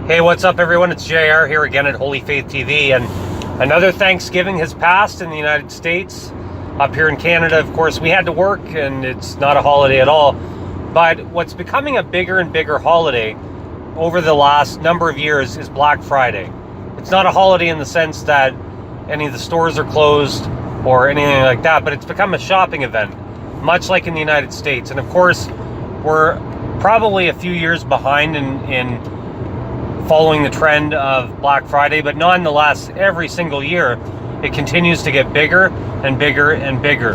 Hey, what's up everyone? It's JR here again at Holy Faith TV, and another Thanksgiving has passed in the United States. Up here in Canada, of course, we had to work and it's not a holiday at all. But what's becoming a bigger and bigger holiday over the last number of years is Black Friday. It's not a holiday in the sense that any of the stores are closed or anything like that, but it's become a shopping event, much like in the United States. And of course, we're probably a few years behind in following the trend of Black Friday, but nonetheless, every single year it continues to get bigger and bigger and bigger,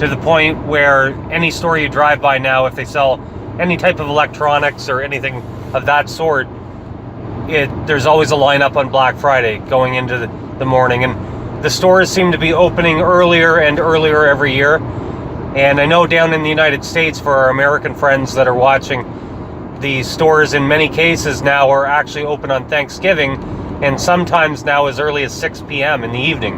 to the point where any store you drive by now, if they sell any type of electronics or anything of that sort, there's always a lineup on Black Friday going into the morning. And the stores seem to be opening earlier and earlier every year. And I know down in the United States, for our American friends that are watching, the stores in many cases now are actually open on Thanksgiving, and sometimes now as early as 6 p.m. in the evening.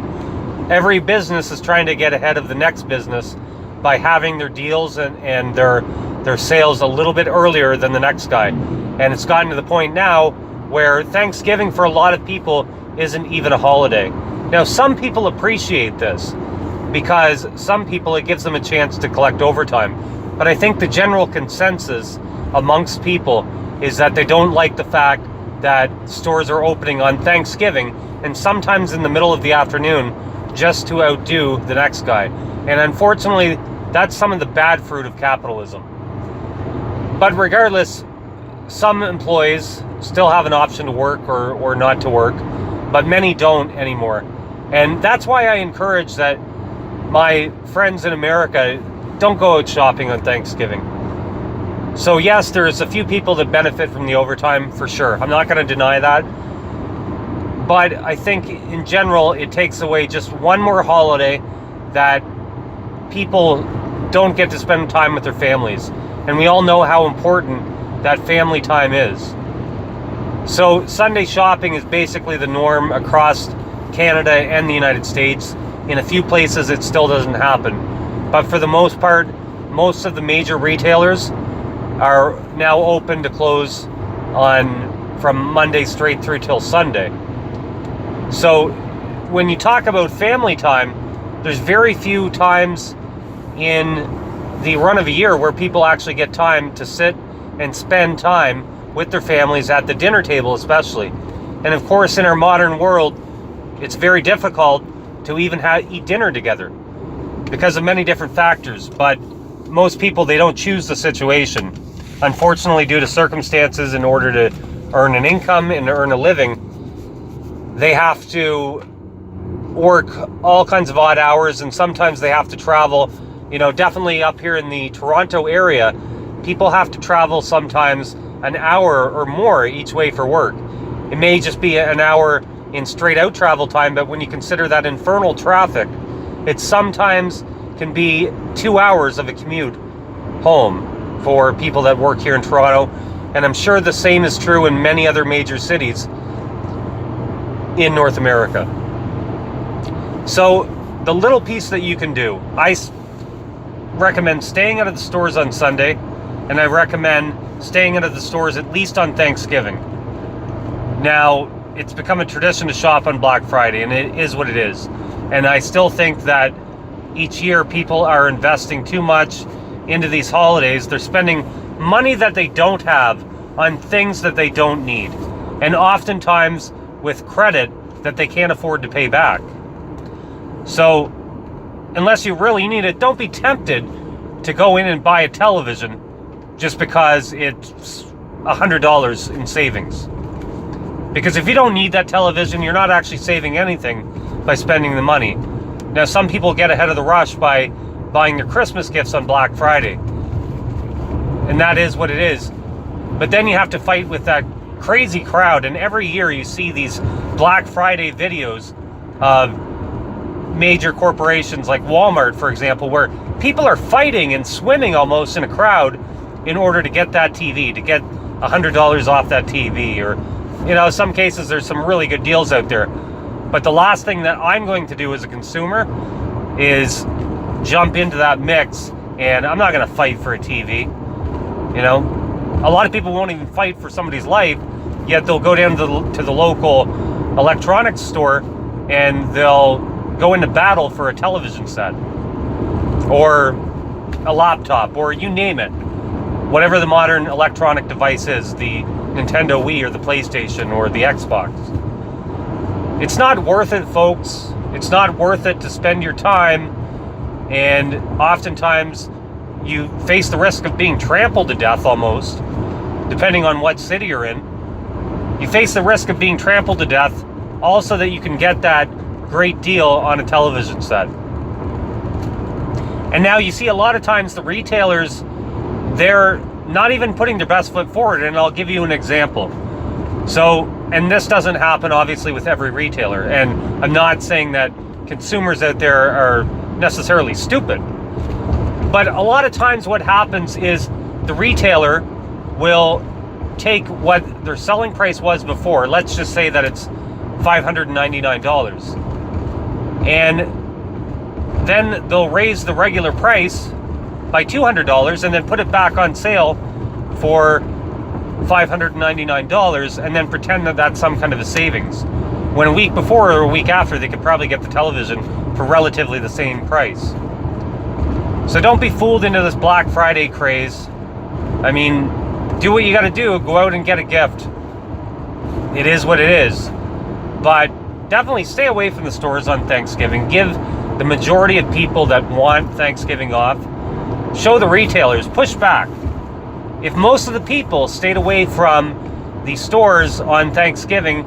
Every business is trying to get ahead of the next business by having their deals and their sales a little bit earlier than the next guy. And it's gotten to the point now where Thanksgiving for a lot of people isn't even a holiday. Now, some people appreciate this because some people, it gives them a chance to collect overtime. But I think the general consensus amongst people is that they don't like the fact that stores are opening on Thanksgiving and sometimes in the middle of the afternoon just to outdo the next guy. And unfortunately, that's some of the bad fruit of capitalism. But regardless, some employees still have an option to work or not to work, but many don't anymore. And that's why I encourage that my friends in America don't go out shopping on Thanksgiving. So yes, there's a few people that benefit from the overtime, for sure. I'm not going to deny that. But I think in general, it takes away just one more holiday that people don't get to spend time with their families. And we all know how important that family time is. So Sunday shopping is basically the norm across Canada and the United States. In a few places, it still doesn't happen. But for the most part, most of the major retailers are now open to close from Monday straight through till Sunday. So when you talk about family time, there's very few times in the run of a year where people actually get time to sit and spend time with their families at the dinner table, especially. And of course, in our modern world, it's very difficult to even eat dinner together because of many different factors. But most people, they don't choose the situation. Unfortunately, due to circumstances, in order to earn an income and earn a living, they have to work all kinds of odd hours, and sometimes they have to travel. You know, definitely up here in the Toronto area, people have to travel sometimes an hour or more each way for work. It may just be an hour in straight out travel time, but when you consider that infernal traffic, it sometimes can be 2 hours of a commute home for people that work here in Toronto. And I'm sure the same is true in many other major cities in North America. So the little piece that you can do, I recommend staying out of the stores on Sunday, and I recommend staying out of the stores at least on Thanksgiving. Now, it's become a tradition to shop on Black Friday, and it is what it is. And I still think that each year people are investing too much into these holidays. They're spending money that they don't have on things that they don't need, and oftentimes with credit that they can't afford to pay back. So unless you really need it, don't be tempted to go in and buy a television just because it's $100 in savings. Because if you don't need that television, you're not actually saving anything by spending the money. Now, some people get ahead of the rush by buying their Christmas gifts on Black Friday, and that is what it is. But then you have to fight with that crazy crowd, and every year you see these Black Friday videos of major corporations like Walmart, for example, where people are fighting and swimming almost in a crowd in order to get that TV, to get $100 off that TV. Or, you know, in some cases there's some really good deals out there. But the last thing that I'm going to do as a consumer is jump into that mix, and I'm not going to fight for a TV. You know, a lot of people won't even fight for somebody's life Yet they'll go down to the local electronics store and they'll go into battle for a television set or a laptop, or you name it. Whatever the modern electronic device is, the Nintendo Wii or the PlayStation or the Xbox. It's not worth it, folks. It's not worth it to spend your time, and oftentimes you face the risk of being trampled to death almost, depending on what city you're in. You face the risk of being trampled to death also that you can get that great deal on a television set. And now you see a lot of times the retailers, they're not even putting their best foot forward, and I'll give you an example. So, and this doesn't happen obviously with every retailer, and I'm not saying that consumers out there are necessarily stupid, but a lot of times what happens is the retailer will take what their selling price was before, let's just say that it's $599, and then they'll raise the regular price by $200 and then put it back on sale for $599 and then pretend that that's some kind of a savings, when a week before or a week after they could probably get the television for relatively the same price. So don't be fooled into this Black Friday craze. I mean, do what you got to do. Go out and get a gift. It is what it is. But definitely stay away from the stores on Thanksgiving. Give the majority of people that want Thanksgiving off. Show the retailers. Push back. If most of the people stayed away from the stores on Thanksgiving,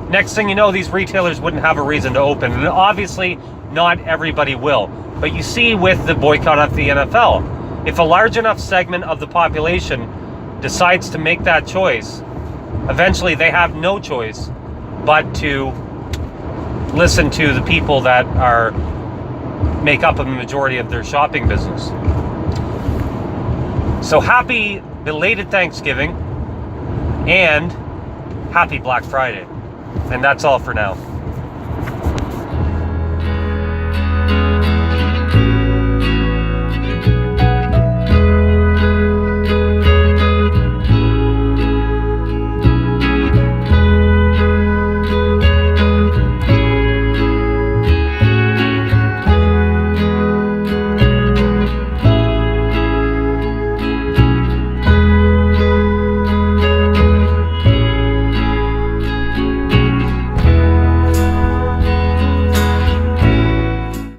next thing you know, these retailers wouldn't have a reason to open. And obviously, not everybody will. But you see with the boycott of the NFL, if a large enough segment of the population decides to make that choice, eventually they have no choice but to listen to the people that make up a majority of their shopping business. So happy belated Thanksgiving and happy Black Friday. And that's all for now.